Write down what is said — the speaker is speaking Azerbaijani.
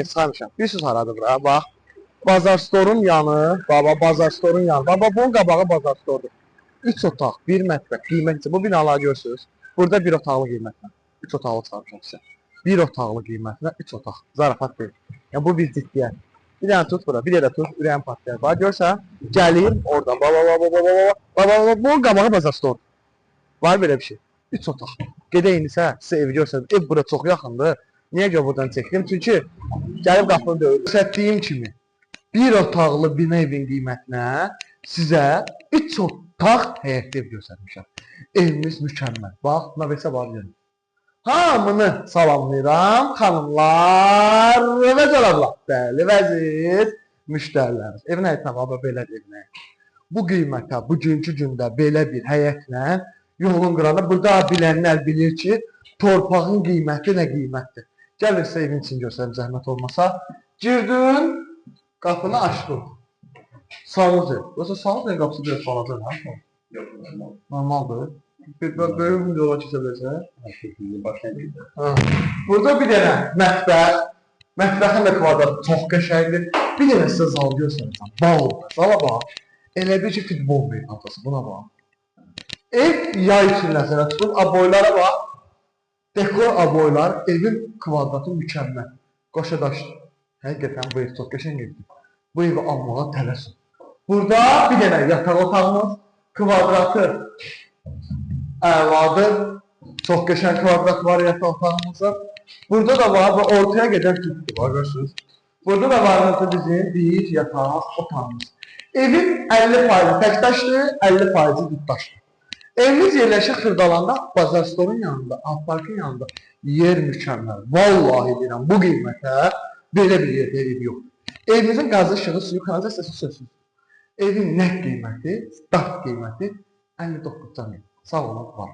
Çıxarmışam. Bir söz haradır bura, bax. Bazar storun yanı, baba bazar storun yanı. Baba bunun qabağı bazar stordur. 3 otaq, 1 mətbəx, qiymətcə. Bu binaları görürsünüz. Burada 1 otaqlı qiymətlə. 3 otaqlı çıxarmışam sizə. 1 otaqlı qiymətlə 3 otaq. Zarafat deyil. Yəni bu bir ciddiyyət. Bir dənə tut bura, bir yerə tut, ürəyim patlayır. Bax görsən, gəlir oradan. Baba, bunun qabağı bazar stordur. Var belə bir şey. 3 otaq. Gedək indisə, sizə evi görsədim. Ev bura çox yaxındır. Niyə görə buradan çəkdim? Çünki gəlib qapını döyür. Göstərdiyim kimi bir otaqlı bina evin qiymətinə sizə 3 otaq həyətli ev göstərmişəm. Evimiz mükəmməl. Bax, nabesə var görün. Hamını salamlayıram, xanımlar və cənablar. Bəli, vəziz müştərilərimiz. Evin həyətinə bax, belədir evinə. Bu qiymətə, bugünkü gündə belə bir həyətlə yolun qıranda burada bilənlər bilir ki, torpağın qiyməti nə qiymətdir. Gəlir sizə evin için göstərim, zəhmət olmasa. Girdin, qapını açdın. Sağlık ev. Yoxsa sağlık ev qapısı biraz baladır, ha? Yox, normal. Normaldır. Böyük bir yola keçə bilirsən? Başlayın. Burada bir dənə mətbəx. Mətbəxin də kvadratı çox qəşəngdir. Bir dənə sizə zal göstərəcəm. Bal. Zala bax. Elə bir ki, futbol meydançası. Buna bax. Ev yay üçün nəzərə tutun. Aboylara bax. Dekor aboylar, evin kvadratı mükəmməl. Qoşa daşdır. Həqiqətən bu ev çox qəşəng evdir. Bu evi almağa tələsin. Burada bir dənə yataq otağımız, kvadratı əladır. Çox qəşəng kvadrat var yataq otağımızda. Burada da var və ortaya gedən tüpdür, var görürsünüz. Burada da var bizim bir yataq otağımız. Evin 50% təkdaşdır, 50% dipdaşdır. Evimiz yerləşir Xırdalanda, Bazar storun yanında, Alparkın yanında. Yer mükəmməl. Vallahi deyirəm, bu qiymətə belə bir yerdə ev yoxdur. Evimizin qazı işığı, suyu, kanalizasiyası sözsüz. Evin nə qiyməti, start qiyməti 59 can. Sağ olun, var.